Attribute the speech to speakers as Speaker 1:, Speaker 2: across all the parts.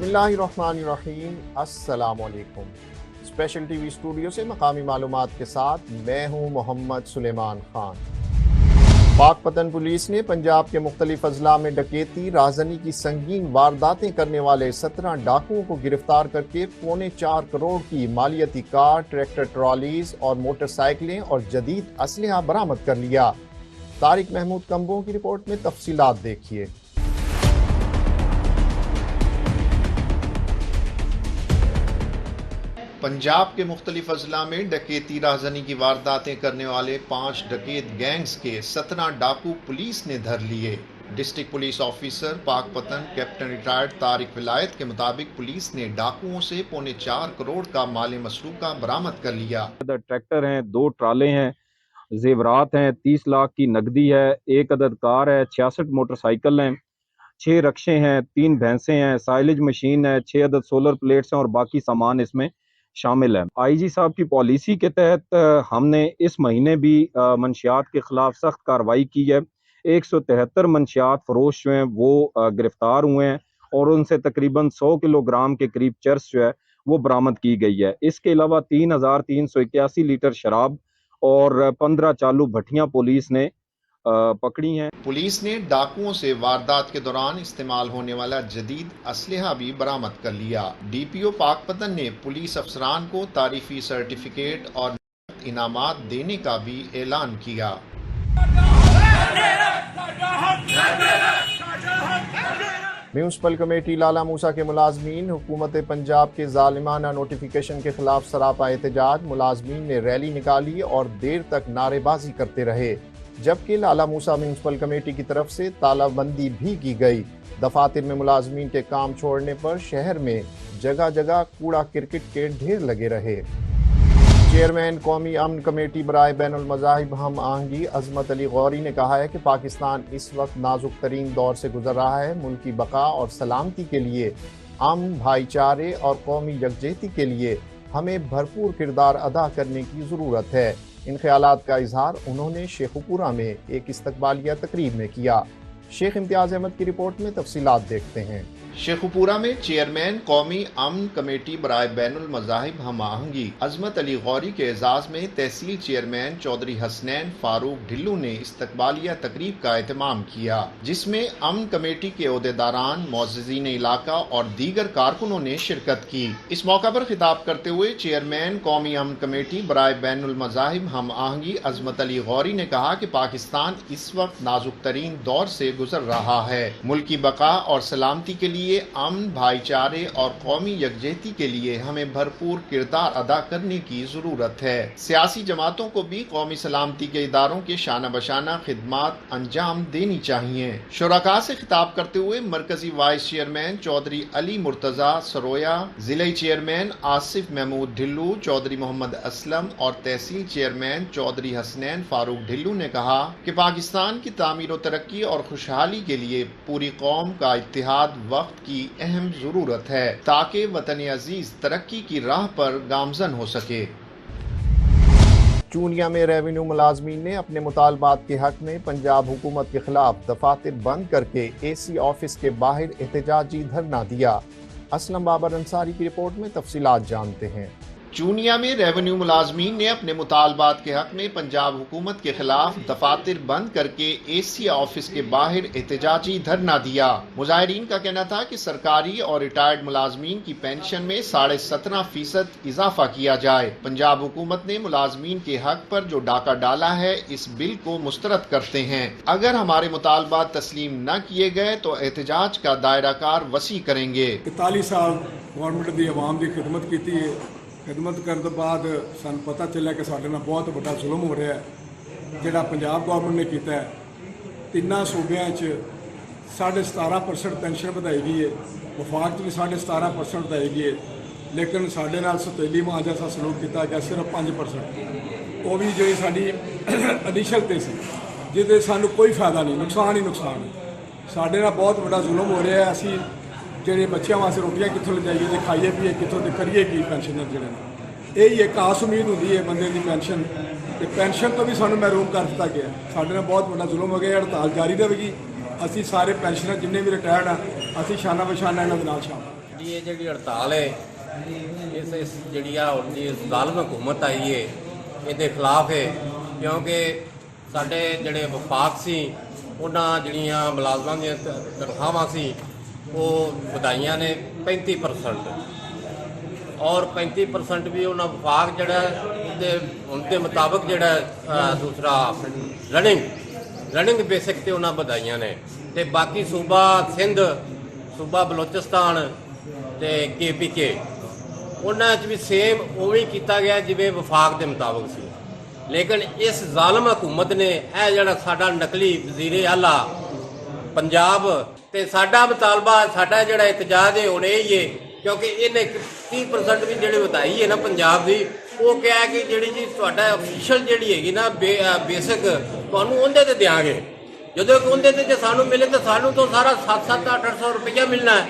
Speaker 1: बिस्मिल्लाहिर्रहमानिर्रहीम, अस्सलाम वालेकुम। स्पेशल टीवी स्टूडियो से मकामी मालूमात के साथ मैं हूँ मोहम्मद सुलेमान खान। पाकपतन पुलिस ने पंजाब के मुख्तलिफ अजला में डकैती, राहज़नी की संगीन वारदातें करने वाले 17 डाकुओं को गिरफ्तार करके 4.25 करोड़ की मालियती कार, ट्रैक्टर ट्रॉलीज और मोटरसाइकिलें और जदीद असलहा बरामद कर लिया। तारिक महमूद कंबों की रिपोर्ट में तफसीलात देखिए। पंजाब के मुख्तलिफ अजला में डकैती, राहज़नी की वारदातें करने वाले 5 डकैत गैंग्स के 17 डाकू पुलिस ने धर लिए। District police officer Pakpattan captain retired Tariq विलायत के मुताबिक पुलिस ने डाकुओं से 4.25 करोड़ का माल मसरूका बरामद कर लिया।
Speaker 2: ट्रैक्टर हैं, 2 ट्राले हैं, जेवरात हैं, 30 लाख की नकदी है, 1 अदद कार है, 66 मोटरसाइकिल हैं, 6 रक्शे हैं, 3 भैंसें हैं, साइलेज मशीन है, 6 अदद सोलर प्लेट्स हैं और बाकी सामान इसमें शामिल है। आईजी साहब की पॉलिसी के तहत हमने इस महीने भी मंशियात के खिलाफ सख्त कार्रवाई की है। 173 मंशियात फरोश जो हैं वो गिरफ्तार हुए हैं और उनसे तकरीबन 100 किलोग्राम के करीब चर्स जो है वो बरामद की गई है। इसके अलावा 3381 लीटर शराब और 15 चालू भट्टियां पुलिस ने पकड़ी हैं।
Speaker 1: पुलिस ने डाकुओं से वारदात के दौरान इस्तेमाल होने वाला जदीद असलहा भी बरामद कर लिया। डीपीओ पाकपतन ने पुलिस अफसरान को तारीफी सर्टिफिकेट और इनामात देने का भी ऐलान किया। म्यूनसिपल कमेटी लाला मूसा के मुलाजमीन हुकूमत पंजाब के जालिमाना नोटिफिकेशन के खिलाफ सरापा एहतजाज। मुलाजमीन ने रैली निकाली और देर तक नारेबाजी करते रहे, जबकि लाला मूसा म्यूनसिपल कमेटी की तरफ से तालाबंदी भी की गई। दफातर में मुलाजमीन के काम छोड़ने पर शहर में जगह जगह कूड़ा क्रिकेट के ढेर लगे रहे। चेयरमैन कौमी अमन कमेटी बराए बैनुल मज़ाहिब हम आहंगी अजमत अली गौरी ने कहा है कि पाकिस्तान इस वक्त नाजुक तरीन दौर से गुजर रहा है। मुल्की बका और सलामती के लिए, अमन, भाईचारे और कौमी यकजहती के लिए हमें भरपूर किरदार अदा करने की ज़रूरत है। इन ख्यालात का इजहार उन्होंने शेखुपुरा में एक इस्तकबालिया तकरीब में किया। शेख इम्तियाज अहमद की रिपोर्ट में तफसीलात देखते हैं। शेखुपुरा में चेयरमैन कौमी अमन कमेटी बराए बैनुल मज़ाहिब हम आहंगी अजमत अली गौरी के एजाज में तहसील चेयरमैन चौधरी हसनैन फारूक ढिल्लू ने इस्तकबालिया तकरीब का एहतमाम किया, जिसमें अमन कमेटी के ओहदेदारान, मोअज़्ज़िज़ीन इलाका और दीगर कारकुनों ने शिरकत की। इस मौका पर खिताब करते हुए चेयरमैन कौमी अमन कमेटी बराए बैनुल मज़ाहिब हम आहंगी अजमत अली गौरी ने कहा कि पाकिस्तान इस वक्त नाजुक तरीन दौर से गुजर रहा है। मुल्की बका और सलामती के लिए, अमन, भाईचारे और कौमी यकजहती के लिए हमें भरपूर किरदार अदा करने की जरूरत है। सियासी जमातों को भी कौमी सलामती के इदारों के शाना बशाना खिदमात अंजाम देनी चाहिए। शुरका से खिताब करते हुए मरकजी वाइस चेयरमैन चौधरी अली मुर्तजा सरोया, जिले चेयरमैन आसिफ महमूद ढिल्लू, चौधरी मोहम्मद असलम और तहसील चेयरमैन चौधरी हसनैन फारूक ढिल्लू ने कहा कि पाकिस्तान की तामीर और तरक्की और खुशहाली के लिए पूरी कौम का इत्तेहाद वक्त की अहम जरूरत है, ताकि वतन अजीज तरक्की की राह पर गामजन हो सके। चूनिया में रेवेन्यू मुलाजमीन ने अपने मुतालबात के हक में पंजाब हुकूमत के खिलाफ दफातर बंद करके AC ऑफिस के बाहर एहतजाजी धरना दिया। असलम बाबर अंसारी की रिपोर्ट में तफसीलात जानते हैं। चूनिया में रेवेन्यू मुलाजमीन ने अपने मुतालबात के हक में पंजाब हुकूमत के खिलाफ दफातर बंद करके AC ऑफिस के बाहर एहतजाजी धरना दिया। मुजाहिरीन का कहना था कि सरकारी और रिटायर्ड मुलाजमीन की पेंशन में 17.5% इजाफा किया जाए। पंजाब हुकूमत ने मुलाजमीन के हक पर जो डाका डाला है, इस बिल को मुस्तरद करते हैं। अगर हमारे मुतालबात तस्लीम न किए गए तो एहतजाज का दायरा कार वसी करेंगे।
Speaker 3: 41 साल गवर्नमेंट की आवाम की खिदमत की है। खिदमत करने तो बाद सानू पता चलिया कि साडे नाल बहुत बड़ा जुल्म हो रहा है, जिहड़ा पंजाब गवर्नमेंट ने किया है। 3 सूबे 17.5% पेंशन वधाई गई है, वफाक भी 17.5% वधाई गई है, लेकिन साडे नाल सौतेली मां जैसा सलूक किया गया सिर्फ 5%। वो भी जी साडी इनिशियल ते सी, जिहदे सानू कोई फायदा नहीं, नुकसान ही नुकसान है। साडे नाल बहुत बड़ा जुल्म हो रहा है। असीं ਜਿਹੜੇ ਬੱਚਿਆਂ ਵਾਸਤੇ ਰੋਟੀਆਂ ਕਿੱਥੋਂ ਲਿਜਾਈਏ ਤੇ ਖਾਈਏ ਪੀਏ ਕਿੱਥੋਂ ਤੇ ਕਰੀਏ ਕੀ ਪੈਨਸ਼ਨਰ ਜਿਹੜੇ ਨੇ। ਇਹ ਹੀ ਇੱਕ ਆਸ ਉਮੀਦ ਹੁੰਦੀ ਹੈ ਬੰਦੇ ਦੀ ਪੈਨਸ਼ਨ, ਤੇ ਪੈਨਸ਼ਨ ਤੋਂ ਵੀ ਸਾਨੂੰ ਮਹਿਰੂਮ ਕਰ ਦਿੱਤਾ ਗਿਆ। ਸਾਡੇ ਨਾਲ ਬਹੁਤ ਵੱਡਾ ਜ਼ੁਲਮ ਹੋ ਗਿਆ। ਹੜਤਾਲ ਜਾਰੀ ਰਹੇਗੀ। ਅਸੀਂ ਸਾਰੇ ਪੈਨਸ਼ਨਰ ਜਿੰਨੇ ਵੀ ਰਿਟਾਇਰਡ ਆ, ਅਸੀਂ ਸ਼ਾਨਾ ਬਸ਼ਾਨਾ ਇਹਨਾਂ ਦੇ ਨਾਲ ਸ਼ਾਮਲ।
Speaker 4: ਜੀ ਇਹ ਜਿਹੜੀ ਹੜਤਾਲ ਹੈ ਇਸ ਜਿਹੜੀ ਆ ਹੁਣ ਦੀ ਜ਼ਾਲਮ ਹਕੂਮਤ ਆਈ ਹੈ ਇਹਦੇ ਖਿਲਾਫ ਹੈ, ਕਿਉਂਕਿ ਸਾਡੇ ਜਿਹੜੇ ਵਫਾਕ ਸੀ ਉਹਨਾਂ ਜਿਹੜੀਆਂ ਮੁਲਾਜ਼ਮਾਂ ਦੀਆਂ ਤਨਖਾਹਾਂ ਸੀ ਉਹ ਵਧਾਈਆਂ ਨੇ 35%, ਔਰ 35% ਵੀ ਉਹਨਾਂ ਵਫਾਕ ਜਿਹੜਾ ਉਹਦੇ ਮੁਤਾਬਕ ਜਿਹੜਾ ਦੂਸਰਾ ਰਨਿੰਗ ਬੇਸਿਕ ਤੇ ਉਹਨਾਂ ਵਧਾਈਆਂ ਨੇ, ਤੇ ਬਾਕੀ ਸੂਬਾ ਸਿੰਧ, ਸੂਬਾ ਬਲੋਚਿਸਤਾਨ ਤੇ KPK ਉਹਨਾਂ 'ਚ ਵੀ ਸੇਮ ਉਵੇਂ ਹੀ ਕੀਤਾ ਗਿਆ ਜਿਵੇਂ ਵਫਾਕ ਦੇ ਮੁਤਾਬਕ ਸੀ। ਲੇਕਿਨ ਇਸ ਜ਼ਾਲਮ ਹਕੂਮਤ ਨੇ ਇਹ ਜਿਹੜਾ ਸਾਡਾ ਨਕਲੀ ਵਜ਼ੀਰ ਆਲਾ ਪੰਜਾਬ ਤੇ ਸਾਡਾ ਮੁਤਾਲਬਾ, ਸਾਡਾ ਜਿਹੜਾ ਇਤਜਾਜ ਹੈ ਹੁਣ ਇਹ ਹੀ ਹੈ, ਕਿਉਂਕਿ ਇਹਨੇ 30% ਵੀ ਜਿਹੜੀ ਵਧਾਈ ਹੈ ਨਾ ਪੰਜਾਬ ਦੀ, ਉਹ ਕਿਹਾ ਕਿ ਜਿਹੜੀ ਜੀ ਤੁਹਾਡਾ ਅਫੀਸ਼ੀਅਲ ਜਿਹੜੀ ਹੈਗੀ ਨਾ ਬੇਸਿਕ ਤੁਹਾਨੂੰ ਉਹਦੇ ਤੇ ਦਿਆਂਗੇ, ਜਦੋਂ ਕਿ ਉਹਦੇ ਤੇ ਜੇ ਸਾਨੂੰ ਮਿਲੇ ਤਾਂ ਸਾਨੂੰ ਤਾਂ ਸਾਰਾ 700-800 ਰੁਪਇਆ ਮਿਲਣਾ ਹੈ,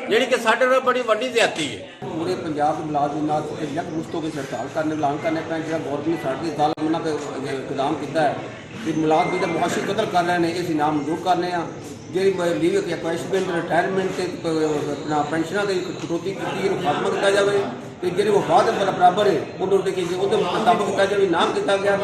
Speaker 4: ਜਿਹੜੀ ਕਿ ਸਾਡੇ ਨਾਲ ਬੜੀ ਵੱਡੀ ਜ਼ਿਆਦਤੀ ਹੈ।
Speaker 5: पूरे पंजाब के मुलाजिम यकमुश्त होकर हड़ताल करने ऐलान करने पे जो गौरमेंट साढ़े ज़ालिम उन्होंने इंतजाम किया है कि मुलाजमी का मुआशी कदर कर रहे हैं, इस इनाम मंजूर करने जी लीव अपॉइंटमेंट रिटायरमेंट अपना पेंशनों की कटौती की खात्मा किया जाए, तो जी वफात बराबर है उन्होंने मुताबिक किया जाए, नाम किया गया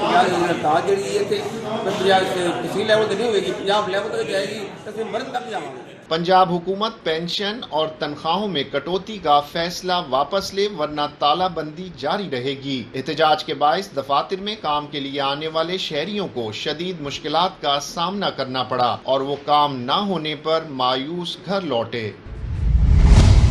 Speaker 5: हड़ताल जी इतने तहसील लैवल तो नहीं होगी, पंजाब लैवल तक जाएगी, तो मरद तक जाएंगे।
Speaker 1: पंजाब हुकूमत पेंशन और तनख्वाहों में कटौती का फैसला वापस ले, वरना तालाबंदी जारी रहेगी। एहतजाज के बाइस दफातर में काम के लिए आने वाले शहरियों को शदीद मुश्किलात का सामना करना पड़ा और वो काम न होने पर मायूस घर लौटे।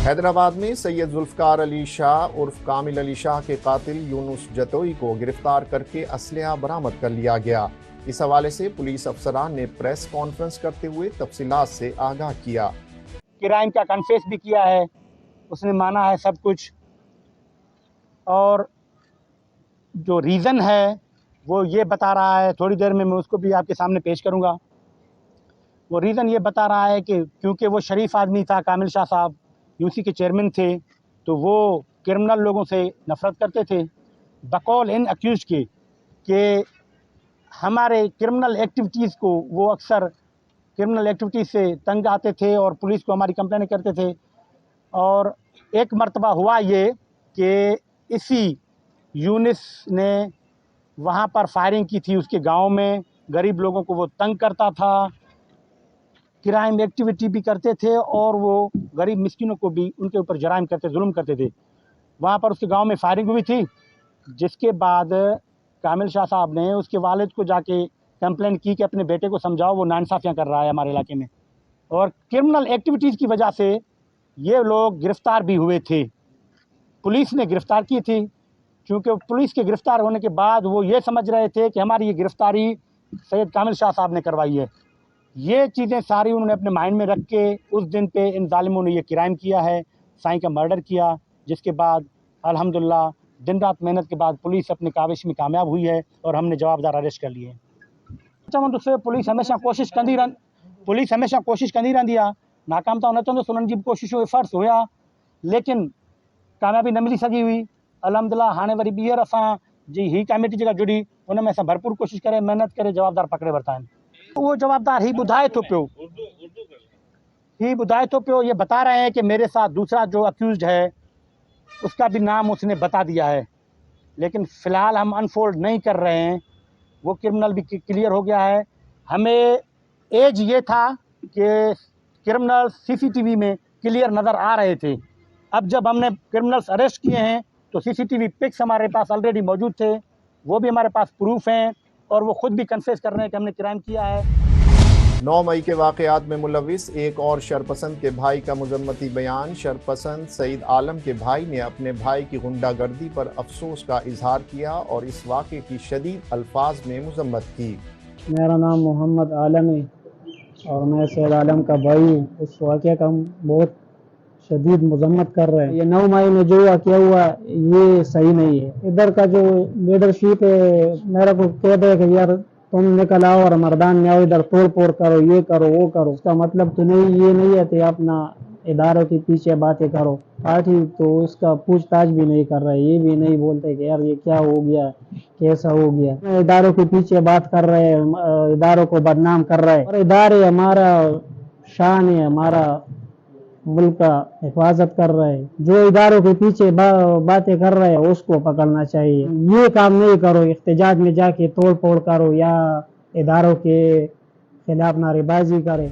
Speaker 1: हैदराबाद में सैयद जुल्फकार अली शाह उर्फ कामिल अली शाह के कातिल यूनुस जतोई को गिरफ्तार करके असलहा बरामद कर लिया गया। इस हवाले से पुलिस अफसरान ने प्रेस कॉन्फ्रेंस करते हुए तफसीलात से आगाह किया।
Speaker 6: क्राइम का कन्फेस भी किया है, उसने माना है सब कुछ, और जो रीज़न है वो ये बता रहा है, थोड़ी देर में मैं उसको भी आपके सामने पेश करूँगा। वो रीज़न ये बता रहा है कि क्योंकि वो शरीफ आदमी था, कामिल शाह साहब यूसी के चेयरमैन थे, तो वो क्रिमिनल लोगों से नफ़रत करते थे, बकौल इन अक्यूज़ के कि हमारे क्रिमिनल एक्टिविटीज़ को वो अक्सर क्रिमिनल एक्टिविटीज़ से तंग आते थे और पुलिस को हमारी कंप्लेन करते थे। और एक मर्तबा हुआ ये कि इसी यूनिस ने वहाँ पर फायरिंग की थी उसके गांव में, गरीब लोगों को वो तंग करता था, क्राइम एक्टिविटी भी करते थे और वो गरीब मिस्किनों को भी उनके ऊपर जराइम करते, जुल्म करते थे। वहाँ पर उसके गांव में फायरिंग हुई थी, जिसके बाद कामिल शाह साहब ने उसके वालिद को जाके कंप्लेंट की कि अपने बेटे को समझाओ, वो नाइंसाफ़ियाँ कर रहा है हमारे इलाके में। और क्रिमिनल एक्टिविटीज़ की वजह से ये लोग गिरफ़्तार भी हुए थे, पुलिस ने गिरफ़्तार की थी, क्योंकि पुलिस के गिरफ़्तार होने के बाद वो ये समझ रहे थे कि हमारी ये गिरफ़्तारी सैयद कामिल शाह साहब ने करवाई है। ये चीज़ें सारी उन्होंने अपने माइंड में रख के उस दिन पे इन जालिमों ने ये क्राइम किया है, साईं का मर्डर किया, जिसके बाद अल्हम्दुलिल्लाह दिन रात मेहनत के बाद पुलिस अपनी काविश में कामयाब हुई है और हमने जवाबदार अरेस्ट कर लिए। चवंदो से पुलिस हमेशा कोशिश कंदी रहंदी आहे, नाकाम त न चवंदुसि, उन्हनि जी कोशिशूं एफर्ट्स हुया, लेकिन कामयाबी न मिली सघी हुई। अल्हम्दुलिल्लाह हाणे वरी ॿीहर असां जी ही कमेटी जेका जुड़ी उन में असां भरपूर कोशिश करे महिनत करे जवाबदार पकड़े वरिता आहिनि। उहो जवाबदार ही ॿुधाए थो पियो, ये बता रहे हैं कि मेरे साथ दूसरा जो अक्यूज़्ड है उसका भी नाम उसने बता दिया है, लेकिन फ़िलहाल हम अनफोल्ड नहीं कर रहे हैं, वो क्रिमिनल भी क्लियर हो गया है। हमें एज ये था कि क्रिमिनल CCTV में क्लियर नज़र आ रहे थे, अब जब हमने क्रिमिनल्स अरेस्ट किए हैं तो CCTV पिक्स हमारे पास ऑलरेडी मौजूद थे, वो भी हमारे पास प्रूफ हैं और वो खुद भी कन्फेस कर रहे हैं कि हमने क्राइम किया है।
Speaker 1: 9 मई के वाक़यात में मुलविस एक और शरपसंद के भाई का मुजम्मती बयान। शरपसंद सईद आलम के भाई ने अपने भाई की गुंडागर्दी पर अफसोस का इजहार किया और इस वाक़े की शदीद अल्फाज में मुजम्मत की।
Speaker 7: मेरा नाम मोहम्मद आलम है और मैं सैयद आलम का भाई हूँ। इस वाक़े का हम बहुत शदीद मजम्मत कर रहे हैं। ये 9 मई में जो वाक़या हुआ ये सही नहीं है। इधर का जो लीडरशिप है मेरा को कह दे कि यार तुम निकल आओ और मर्दान में आओ, इधर तोड़ फोड़ करो, ये करो वो करो, उसका मतलब तो नहीं, ये नहीं है कि अपना इदारों के पीछे बातें करो। पार्टी तो उसका पूछताछ भी नहीं कर रहे, ये भी नहीं बोलते कि यार ये क्या हो गया, कैसा हो गया। इदारों के पीछे बात कर रहे हैं, इदारों को बदनाम कर रहे हैं, और इदारे हमारा शान है, हमारा मुल्क का हिफाजत कर रहे हैं। जो इदारों के पीछे बातें कर रहे हैं उसको पकड़ना चाहिए। ये काम नहीं करो, इख्तिजाज में जाके तोड़ फोड़ करो या इदारों के खिलाफ नारेबाजी करें।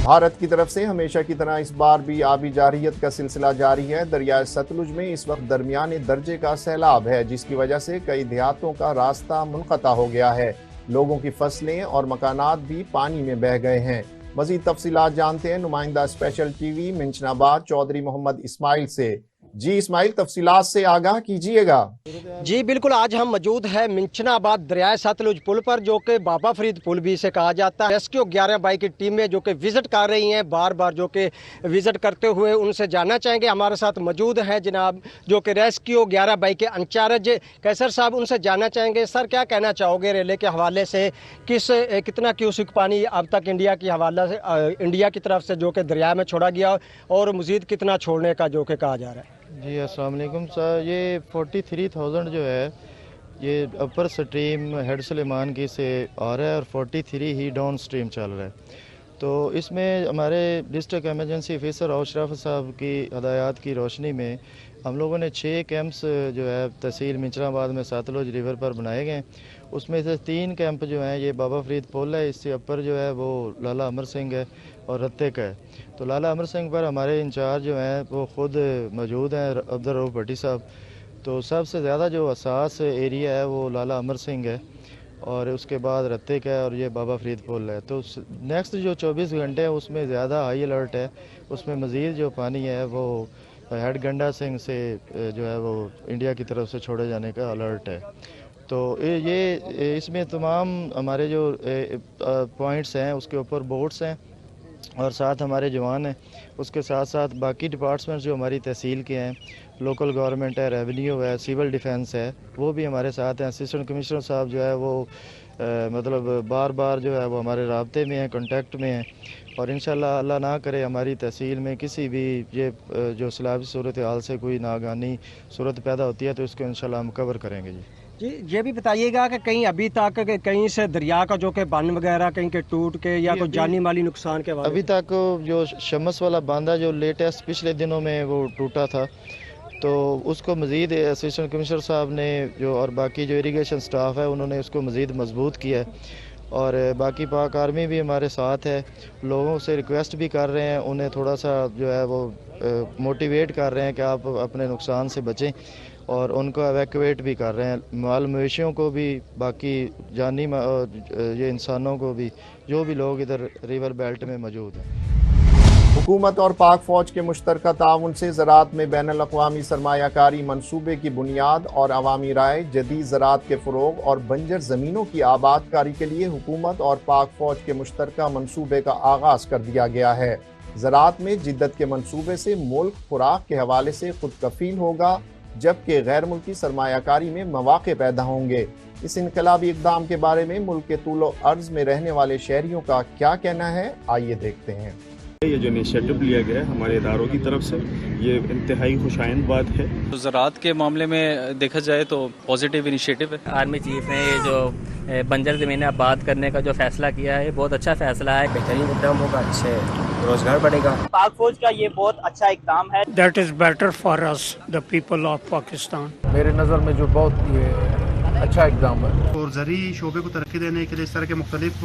Speaker 1: भारत की तरफ से हमेशा की तरह इस बार भी आबी जारियत का सिलसिला जारी है। दरियाए सतलुज में इस वक्त दरमियाने दर्जे का सैलाब है, जिसकी वजह से कई देहातों का रास्ता मुनक़ता हो गया है। लोगों की फसलें और मकानात भी पानी में बह गए हैं। मज़ीद तफसीलात जानते हैं नुमाइंदा स्पेशल टीवी मिंचनाबाद चौधरी मोहम्मद इस्माइल से। जी इस्माइल, तफसीलात से आगाह कीजिएगा।
Speaker 8: जी बिल्कुल, आज हम मौजूद है मिंचनाबाद दरियाए सतलुज पुल पर, जो कि बाबा फरीद पुल भी इसे कहा जाता है। रेस्क्यू 11 बाई की टीमें जो कि विजिट कर रही हैं, बार बार जो कि विजिट करते हुए उनसे जानना चाहेंगे। हमारे साथ मौजूद है जनाब जो कि रेस्क्यू 11 बाई के इंचार्ज कैसर साहब, उनसे जानना चाहेंगे सर क्या कहना चाहोगे रेले के हवाले से, कितना क्यूसिक पानी अब तक इंडिया की हवाला से इंडिया की तरफ से जो कि दरिया में छोड़ा गया और मज़ीद कितना छोड़ने का जो कि कहा जा रहा है?
Speaker 9: जी अस्सलाम वालेकुम सर, ये 43,000 जो है ये अपर स्ट्रीम हेड सलेमान की से आ रहा है और 43 ही डाउन स्ट्रीम चल रहा है। तो इसमें हमारे डिस्ट्रिक्ट एमरजेंसी ऑफिसर अशरफ साहब की हदायत की रोशनी में हम लोगों ने 6 कैंप्स जो है तहसील मिंचनाबाद में सतलुज रिवर पर बनाए गए। उसमें से 3 कैंप जो हैं ये बाबा फरीद पुल है, इससे अपर जो है वो लाला अमर सिंह है और रत्ते का है। तो लाला अमर सिंह पर हमारे इंचार्ज जो हैं वो ख़ुद मौजूद हैं अब्दुल रऊफ़ भट्टी साहब। तो सबसे ज़्यादा जो हसास एरिया है वो लाला अमर सिंह है और उसके बाद रत्ते का है और ये बाबा फरीद पुल है। तो नेक्स्ट जो 24 घंटे हैं उसमें ज़्यादा हाई अलर्ट है। उसमें मज़ीद जो पानी है वो हेड गंडा सिंह से जो है वो इंडिया की तरफ से छोड़े जाने का अलर्ट है। तो ये इसमें तमाम हमारे जो पॉइंट्स हैं उसके ऊपर बोट्स हैं और साथ हमारे जवान हैं। उसके साथ साथ बाकी डिपार्टमेंट्स जो हमारी तहसील के हैं, लोकल गवर्नमेंट है, रेवेन्यू है, सिविल डिफेंस है, वो भी हमारे साथ हैं। असिस्टेंट कमिश्नर साहब जो है वो मतलब बार बार जो है वो हमारे राब्ते में हैं, कांटेक्ट में हैं और इंशाल्लाह अल्लाह ना करे हमारी तहसील में किसी भी ये जो सैलाबी सूरत हाल से कोई नागानी सूरत पैदा होती है तो इसको इंशाल्लाह हम कवर करेंगे। जी
Speaker 8: ये भी बताइएगा कि कहीं अभी तक कहीं से दरिया का जो कि बंद वगैरह कहीं के टूट के या कोई जानी माली नुकसान के
Speaker 9: अभी तक जो शमस वाला बांधा जो लेटेस्ट पिछले दिनों में वो टूटा था तो उसको मज़ीद असिस्टेंट कमिश्नर साहब ने जो और बाकी जो इरिगेशन स्टाफ है उन्होंने उसको मज़ीद मजबूत किया है और बाकी पाक आर्मी भी हमारे साथ है। लोगों से रिक्वेस्ट भी कर रहे हैं, उन्हें थोड़ा सा जो है वो मोटिवेट कर रहे हैं कि आप अपने नुकसान से बचें और उनको एवैक्यूएट भी कर रहे हैं, माल मवेशियों को भी, बाकी जानी ये इंसानों को भी, जो भी लोग इधर रिवर बेल्ट में मौजूद हैं।
Speaker 1: हुकूमत और पाक फौज के मुश्तरका ताउन से ज़राअत में बैनुल-अक़वामी सरमायाकारी मनसूबे की बुनियाद और अवामी राय, जदीद ज़राअत के फ़रोग़ और बंजर ज़मीनों की आबादकारी के लिए हुकूमत और पाक फौज के मुश्तरका मनसूबे का आगाज़ कर दिया गया है। ज़राअत में जिद्दत के मनसूबे से मुल्क खुराक के हवाले से खुद कफ़ील होगा, जबकि गैर मुल्की सरमायाकारी में मौक़े पैदा होंगे। इस इनकलाबी इक़दाम के बारे में मुल्क के तूलो अर्ज़ में रहने वाले शहरियों का क्या कहना है, आइए देखते हैं।
Speaker 10: ये जो इनिशिएटिव लिया गया है हमारे इदारों की तरफ से ये इंतहाई खुशाइंद बात है।
Speaker 11: तो ज़राअत के मामले में देखा जाए तो पॉजिटिव इनिशिएटिव है।
Speaker 12: आर्मी चीफ ने ये जो बंजर ज़मीनें आबाद करने का जो फैसला किया है बहुत अच्छा फैसला है। बेहतरीन इक़दाम होगा, अच्छे रोजगार बढ़ेगा।
Speaker 13: पाक फौज का ये बहुत अच्छा इक़दाम है।
Speaker 14: That is better for us the people of Pakistan.
Speaker 15: मेरे नज़र में जो बहुत ये अच्छा इक़दाम है
Speaker 16: और ज़रूरी शोबे को तरक्की देने के लिए इस तरह के मुख्तलिफ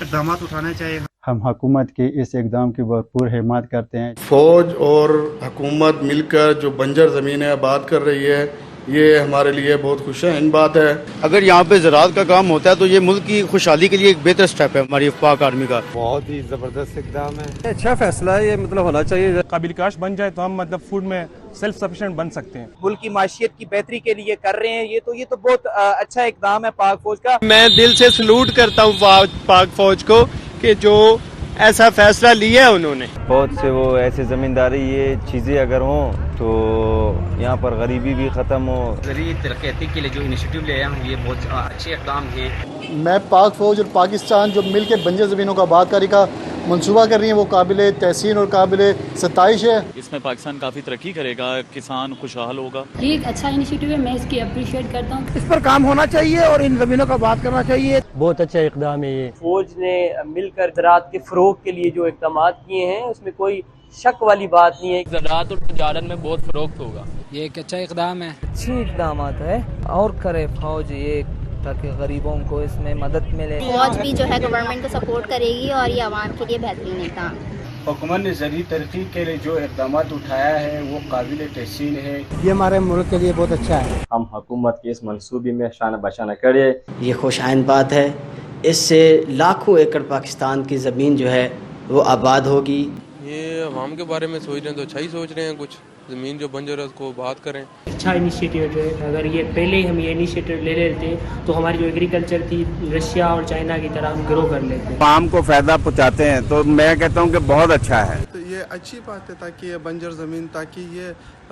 Speaker 16: इक़दाम उठाने चाहिए।
Speaker 17: हम हुकूमत के इस इक़दाम की भरपूर हिमायत करते हैं।
Speaker 18: फ़ौज और हुकूमत मिलकर जो बंजर ज़मीनें आबाद कर रही है ये हमारे लिए बहुत खुशहाल बात है।
Speaker 19: अगर यहाँ पे ज़राअत का काम होता है तो ये मुल्क की खुशहाली के लिए एक बेहतर स्टेप है हमारी पाक आर्मी का।
Speaker 20: बहुत ही ज़बरदस्त इक़दाम है,
Speaker 21: अच्छा फैसला है ये, मतलब होना चाहिए। काबिल काश बन जाए तो हम मतलब फूड में सेल्फ सफिशिएंट बन सकते हैं।
Speaker 13: मुल्क की माशियत की बेहतरी के लिए कर रहे हैं ये तो बहुत अच्छा इक़दाम है पाक फौज का।
Speaker 22: मैं दिल से सलूट करता हूँ पाक फौज को कि जो ऐसा फैसला लिया है उन्होंने।
Speaker 23: बहुत से वो ऐसे ज़मींदारी ये चीज़ें अगर हों तो यहाँ पर गरीबी भी ख़त्म हो।
Speaker 24: ज़रूरी तरक्की के लिए जो इनिशिएटिव ले हैं ये बहुत अच्छे इक़दाम हैं।
Speaker 25: मैं पाक फौज और पाकिस्तान जो मिलकर बंजर ज़मीनों का आबादकारी का
Speaker 2: منصوبہ کر رہی ہیں وہ قابل تحسین اور قابل ستائش ہے.
Speaker 3: اس میں پاکستان کافی ترقی کرے گا, کسان خوشحال ہوگا.
Speaker 4: یہ ایک اچھا انیشیٹو ہے, میں اس کی اپریشیٹ کرتا ہوں.
Speaker 5: اس پر کام ہونا چاہیے اور ان زمینوں کا بات کرنا چاہیے.
Speaker 12: بہت اچھا اقدام ہے یہ.
Speaker 25: فوج نے مل کر زراعت کے فروغ کے لیے جو اقدامات کیے ہیں اس میں کوئی شک والی بات نہیں ہے.
Speaker 12: زراعت اور تجارت میں بہت فروغ ہوگا. یہ ایک اچھا اقدام ہے.
Speaker 26: اچھی اقدامات ہے اور کرے فوج یہ تاکہ غریبوں کو اس میں مدد ملے.
Speaker 4: فوج بھی جو ہے گورنمنٹ کو سپورٹ کرے گی اور یہ عوام کے لیے بہترین اقدام.
Speaker 6: حکومت نے زرعی ترقی کے لیے جو اقدامات اٹھایا ہے وہ قابل تحسین ہے.
Speaker 7: یہ ہمارے ملک کے لیے بہت اچھا ہے.
Speaker 12: ہم حکومت کے اس منصوبے میں شانہ بشانہ کرے.
Speaker 26: یہ خوش آئند بات ہے. اس سے لاکھوں ایکڑ پاکستان کی زمین جو ہے وہ آباد ہوگی.
Speaker 27: یہ عوام کے بارے میں سوچ رہے ہیں تو اچھا ہی سوچ رہے ہیں. کچھ زمین جو بنجر ہے اس کو بات کریں.
Speaker 4: اچھا انیشیٹو جو ہے, اگر یہ پہلے ہم یہ انیشیٹو لے لیتے تو ہماری جو ایگریکلچر تھی رشیا اور چائنا کی طرح ہم گرو کر لیتے.
Speaker 28: عوام کو فائدہ پہنچاتے ہیں تو میں کہتا ہوں کہ بہت اچھا ہے.
Speaker 29: تو یہ اچھی بات ہے تاکہ یہ بنجر زمین, تاکہ یہ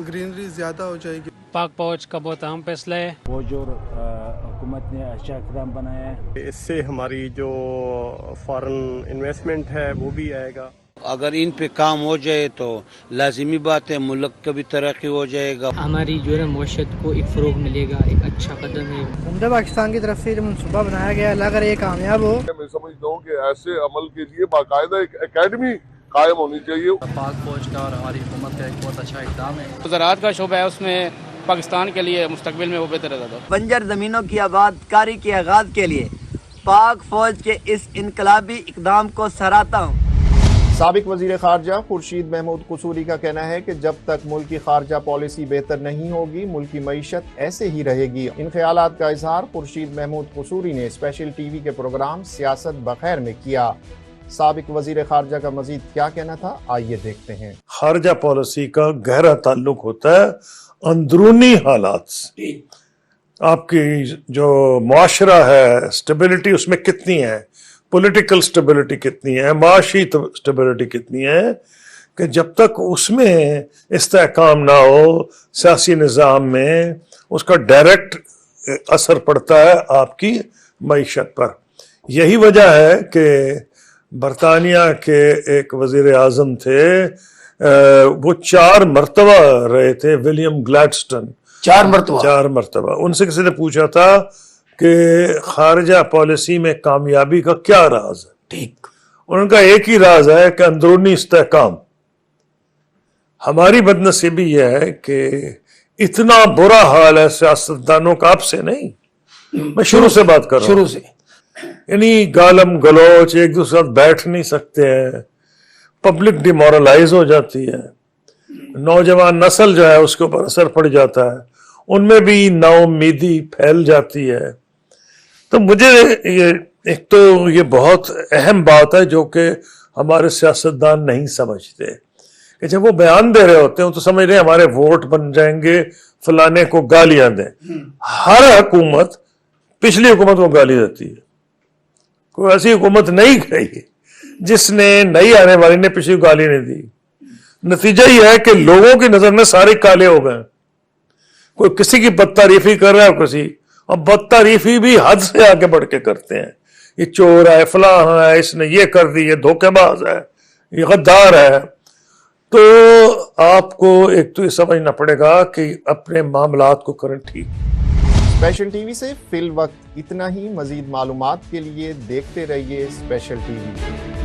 Speaker 29: گرینری زیادہ ہو جائے گی.
Speaker 14: پاک فوج کا بہت اہم فیصلہ ہے.
Speaker 30: فوج اور حکومت نے اچھا اقدام بنایا ہے.
Speaker 31: اس سے ہماری جو فارن انویسٹمنٹ ہے وہ بھی آئے گا.
Speaker 32: اگر ان پہ کام ہو جائے تو لازمی بات ہے ملک کا بھی ترقی ہو جائے گا.
Speaker 4: ہماری جو ہے معیشت کو ایک فروغ ملے گا. ایک اچھا قدم ہے.
Speaker 5: بندہ پاکستان کی طرف سے جو منصوبہ بنایا گیا اللہ اگر یہ کامیاب ہو,
Speaker 33: میں سمجھتا ہوں کہ ایسے عمل کے لیے باقاعدہ ایک اکیڈمی قائم ہونی چاہیے.
Speaker 12: پاک فوج کا اور ہماری حکومت کا ایک بہت اچھا اقدام ہے. زراعت کا شعبہ ہے, اس میں پاکستان کے لیے مستقبل میں وہ بہتر ہے.
Speaker 26: بنجر زمینوں کی آباد کاری کے آغاز کے لیے پاک فوج کے اس انقلابی اقدام کو سراہتا ہوں.
Speaker 1: سابق وزیر خارجہ خورشید محمود قصوری کا کہنا ہے کہ جب تک ملک کی خارجہ پالیسی بہتر نہیں ہوگی ملک کی معیشت ایسے ہی رہے گی. ان خیالات کا اظہار خورشید محمود قصوری نے اسپیشل ٹی وی کے پروگرام سیاست بخیر میں کیا. سابق وزیر خارجہ کا مزید کیا کہنا تھا, آئیے دیکھتے ہیں.
Speaker 34: خارجہ پالیسی کا گہرا تعلق ہوتا ہے اندرونی حالات سے. آپ کی جو معاشرہ ہے اسٹیبلٹی اس میں کتنی ہے, پولیٹیکل اسٹیبلٹی کتنی ہے, معاشی اسٹیبلٹی کتنی ہے, کہ جب تک اس میں استحکام نہ ہو سیاسی نظام میں اس کا ڈائریکٹ اثر پڑتا ہے آپ کی معیشت پر. یہی وجہ ہے کہ برطانیہ کے ایک وزیر اعظم تھے, وہ 4 مرتبہ رہے تھے, ولیم گلیڈسٹن. 4 مرتبہ. ان سے کسی نے پوچھا تھا کہ خارجہ پالیسی میں کامیابی کا کیا راز ہے؟ ٹھیک, ان کا ایک ہی راز ہے کہ اندرونی استحکام. ہماری بدنصیبی یہ ہے کہ اتنا برا حال ہے سیاستدانوں کا, اب سے نہیں, میں شروع سے بات کر رہا ہوں, شروع سے, یعنی گالم گلوچ, ایک دوسرے ساتھ بیٹھ نہیں سکتے ہیں, پبلک ڈیمورلائز ہو جاتی ہے, نوجوان نسل جو ہے اس کے اوپر اثر پڑ جاتا ہے, ان میں بھی نا امیدی پھیل جاتی ہے. تو مجھے ایک تو یہ بہت اہم بات ہے جو کہ ہمارے سیاستدان نہیں سمجھتے, کہ جب وہ بیان دے رہے ہوتے ہیں تو سمجھ رہے ہیں ہمارے ووٹ بن جائیں گے, فلانے کو گالیاں دیں. ہر حکومت پچھلی حکومت کو گالی دیتی ہے, کوئی ایسی حکومت نہیں گئی جس نے نئی آنے والی نے پچھلی کو گالی نہیں دی. نتیجہ یہ ہے کہ لوگوں کی نظر میں سارے کالے ہو گئے, کوئی کسی کی بد تعریفی کر رہا ہے کسی, اور بد تعریفی بھی حد سے آگے بڑھ کے کرتے ہیں. یہ چور ہے, فلاں ہے, اس نے یہ کر دی, یہ دھوکے باز ہے, یہ غدار ہے. تو آپ کو ایک تو یہ سمجھنا پڑے گا کہ اپنے معاملات کو کریں ٹھیک.
Speaker 1: اسپیشل ٹی وی سے فی الوقت اتنا ہی. مزید معلومات کے لیے دیکھتے رہیے اسپیشل ٹی وی.